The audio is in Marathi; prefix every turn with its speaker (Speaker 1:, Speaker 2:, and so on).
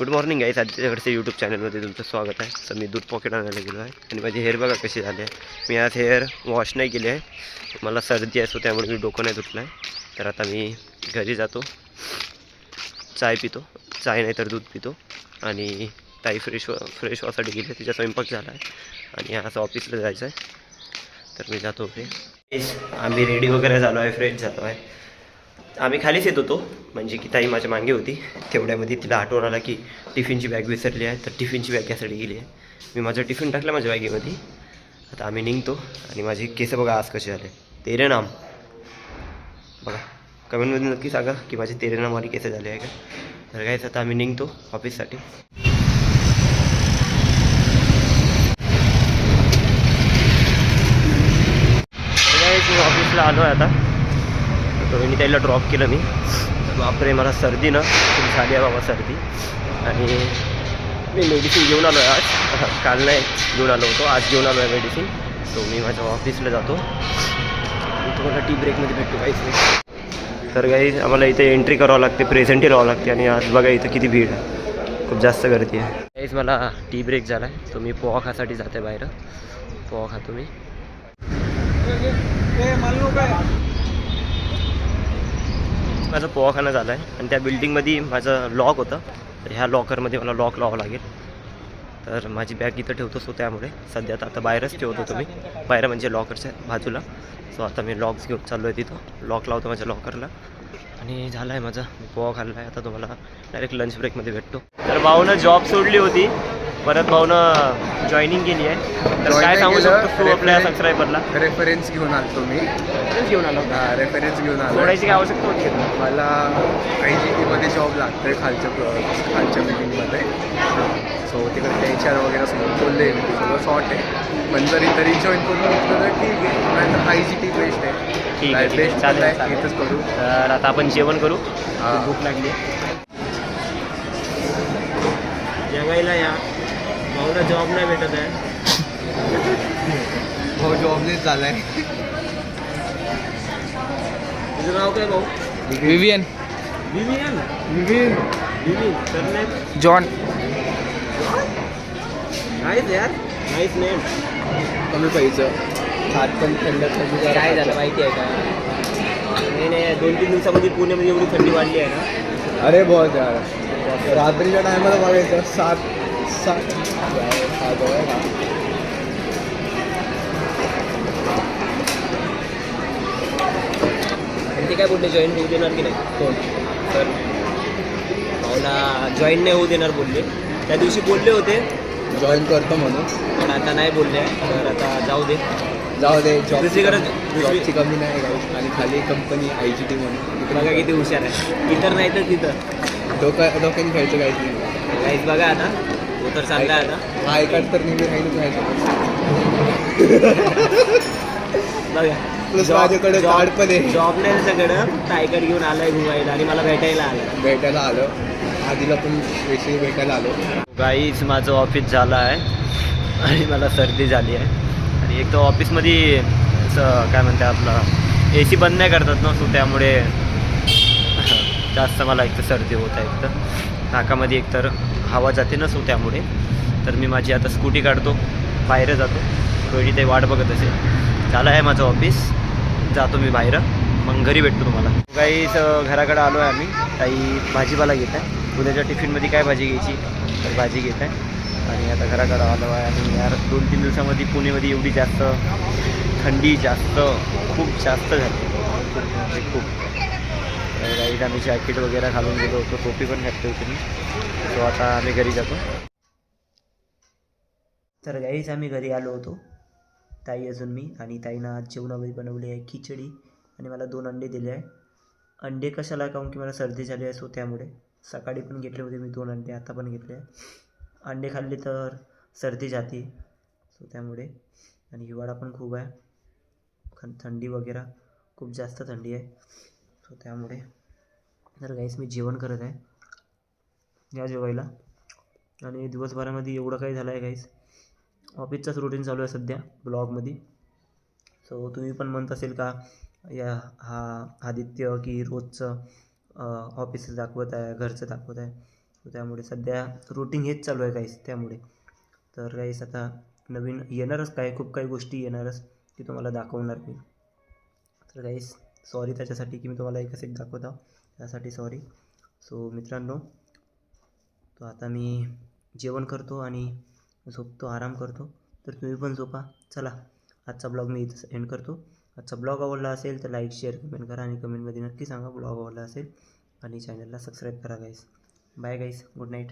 Speaker 1: गुड मॉर्निंग गाईस, आदित्यकडचे यूट्यूब चॅनलमध्ये तुमचं स्वागत आहे. तर मी दूध पॉकेट आणायला गेलो आहे आणि माझी हेअर बघा कशी झाली आहे. मी आज हेअर वॉश नाही केली आहे, मला सर्दी असतो त्यामुळे मी डोकं नाही धुतलं आहे. तर आता मी घरी जातो, चाय पितो, चाय नाही तर दूध पितो आणि ताई फ्रेश व्हासाठी गेली, तिचा स्वयंपाक झाला आहे आणि आज ऑफिसला जायचं आहे. तर मी जातो. आम्ही रेडी वगैरे झालो आहे, फ्रेश झालो आहे. आम्ही खालीच येत होतो, म्हणजे की ताई माझ्या मागे होती. तेवढ्यामध्ये तिला आठवण आला की टिफिनची बॅग विसरली आहे, तर टिफिनची बॅग घ्यायसाठी गेली आहे. मी माझं टिफिन टाकलं माझ्या बॅगेमध्ये. आता आम्ही निघतो आणि माझे केस बघा आज कसे झाले. तेरे नाम बघा, कमेंटमध्ये नक्की सांगा की माझे तेरे नाम वाली केस झाले आहे का. तर काय आता आम्ही निघतो ऑफिससाठी. ऑफिसला आलो आहे आता. मी त्याला ड्रॉप केलं मी. बापरे, मला सर्दी ना खूप झाली आहे बाबा, सर्दी. आणि मी मेडिसिन घेऊन आलो आहे आज. काल नाही घेऊन आलो होतो, आज घेऊन आलो आहे मेडिसिन. सो मी माझ्या ऑफिसला जातो. मी तुम्हाला टी ब्रेकमध्ये भेटतो काहीच नाही. तर काही आम्हाला इथे एंट्री करावं लागते, प्रेझेंटी राहावं लागते. आणि आज बघा इथं किती भीड आहे, खूप जास्त गर्दी आहे. काहीच मला टी ब्रेक झाला आहे, तो मी पोहा खासाठी जाते बाहेर. पोहा खातो मी. माझं पोहाखाना झालं आहे आणि त्या बिल्डिंगमध्ये माझं लॉक होतं. तर ह्या लॉकरमध्ये मला लॉक लावावं लागेल. तर माझी बॅग इथं ठेवतो, सो त्यामुळे सध्या आता बाहेरच ठेवतो तुम्ही, बाहेर म्हणजे लॉकरच्या बाजूला. सो आता मी लॉक्स घेऊन चाललो आहे, तिथं लॉक लावतो माझ्या लॉकरला. आणि झालं आहे माझं, मी पोहा खाल्ला आहे. आता तुम्हाला डायरेक्ट लंच ब्रेकमध्ये भेटतो. तर भाऊनं जॉब सोडली होती, परत भाऊनं जॉईनिंग केली आहे. तर काय सांगू शकतो तू आपल्या सबस्क्रायबरला?
Speaker 2: रेफरन्स घेऊन आलो मी.
Speaker 1: घेऊन आलो
Speaker 2: रेफरन्स घेऊन आलो.
Speaker 1: सोडायची काय आवश्यकता होती?
Speaker 2: मला IGTमध्ये जॉब लागतो आहे, खालच्या बिल्डिंगमध्ये. सो तिकडे HR वगैरे सगळं बोलले, सगळं शॉर्ट आहे. पण जरी तरी जॉईन करून घेतलं तर ठीक आहे, नाही तर IGT बेस्ट आहे.
Speaker 1: ठीक आहे,
Speaker 2: बेस्ट
Speaker 1: चालेल.
Speaker 2: इथंच करू.
Speaker 1: तर आता आपण जेवण करू, भूक लागली. जगायला या भाऊला जॉब नाही भेटत आहे.
Speaker 2: भाऊ जॉबलेस झाला आहे.
Speaker 1: तुझं नाव काय भाऊ?
Speaker 2: विवियन.
Speaker 1: Surname
Speaker 2: John.
Speaker 1: नाहीच यार, नाहीच नेम.
Speaker 2: कमी पैसे हात पण थंड.
Speaker 1: काय झालं माहिती आहे का? नाही 2-3 दिवसामध्ये पुण्यामध्ये एवढी थंडी वाढली आहे ना.
Speaker 2: अरे बहुत यार, रात्रीच्या टायमाला बघायचं 7
Speaker 1: ते काय बोलले, जॉईन होऊ देणार की नाही?
Speaker 2: कोण?
Speaker 1: तर भाऊला जॉईन नाही होऊ देणार बोलले. त्या दिवशी बोलले होते
Speaker 2: जॉईन करतो म्हणून,
Speaker 1: पण आता नाही बोलले. तर आता जाऊ दे.
Speaker 2: जॉबची
Speaker 1: दुसरी
Speaker 2: कमी नाही गाईस. आणि खाली कंपनी IGT म्हणून
Speaker 1: बघा किती हुशार आहे. इतर नाही तर तिथं
Speaker 2: डोक्याने खायचं काहीच नाही.
Speaker 1: काहीच बघा आता तो तर चालला आता.
Speaker 2: आय कार्ड तर नेहमी राहील
Speaker 1: बघा,
Speaker 2: प्लस माझ्याकडे कार्ड पण आहे.
Speaker 1: जॉब नाही त्याच्याकडं, आय कार्ड घेऊन आलाय घुमायला आणि मला भेटायला
Speaker 2: आलो. आधीला पण स्पेशली भेटायला आलो.
Speaker 1: गाईच माझं ऑफिस झालं आहे आणि मला सर्दी झाली आहे. आणि एक तर ऑफिसमध्ये असं काय म्हणते आपलं AC बंद नाही करतात ना, सो त्यामुळे जास्त मला एक तर सर्दी होत आहे. एकतर नाकामध्ये एकतर हवा जाते ना, सो त्यामुळे. तर मी माझी आता स्कूटी काढतो, बाहेर जातो. थोडी ते वाट बघत असेल. झालं आहे माझं ऑफिस, जातो मी बाहेर, मग घरी भेटतो तुम्हाला. गाईच घराकडे आलो आहे आम्ही. ताई भाजीपाला घेत आहे. उद्याच्या टिफिनमध्ये काय भाजी घ्यायची, तर भाजी घेत आहे. आणि आता घराकडं आलो आहे. आणि यार 2-3 दिवसामध्ये पुणेमध्ये एवढी जास्त थंडी खूप जास्त झाली, खूप. गाईज आम्ही जॅकेट वगैरे घालून गेलो होतो, टोपी पण घातली होती मी. सो आता आम्ही घरी जातो. तर गाईज आम्ही घरी आलो होतो, ताई अजून मी. आणि ताईनं आज जेवणामध्ये बनवली आहे खिचडी आणि मला 2 अंडे दिले आहे. अंडे कशाला, काहून की मला सर्दी झाली आहे, सो त्यामुळे. सकाळी पण घेतले होते मी 2 अंडे, आता पण घेतले आहे. अंडे खाल्ले तर सर्दी जाते, सो त्यामुळे. आणि हिवाळा पण खूप आहे, थंडी वगैरे खूप जास्त थंडी आहे, सो त्यामुळे. तर गाईस मी जेवण करत आहे, या जेवायला. आणि दिवसभरामध्ये एवढं काही झालं आहे गाईस. ऑफिसचाच रुटीन चालू आहे सध्या ब्लॉगमध्ये. सो तुम्ही पण म्हणत असेल का या आदित्य की रोजचं ऑफिस दाखवत आहे, घरचं दाखवत आहे.
Speaker 3: सो त्यामुळे सध्या रूटिंग हेच चालू आहे गाईस. त्यामुळे तर गाईस आता नवीन येणारच खूप काही गोष्टी येणारच की तुम्हाला दाखवणार मी. तर गाईस सॉरी त्याच्यासाठी की मी तुम्हाला एकच एक दाखवत आहो, त्यासाठी सॉरी. सो मित्रांनो, तो आता मी जेवण करतो आणि झोपतो, आराम करतो. तर तुम्ही पण झोपा. चला, आजचा ब्लॉग मी इथंच एंड करतो. आजचा ब्लॉग आवडला असेल तर लाईक शेअर कमेंट करा आणि कमेंटमध्ये नक्की सांगा ब्लॉग आवडला असेल आणि चॅनलला सबस्क्राईब करा गाईस. बाय गाईस, गुड नाईट.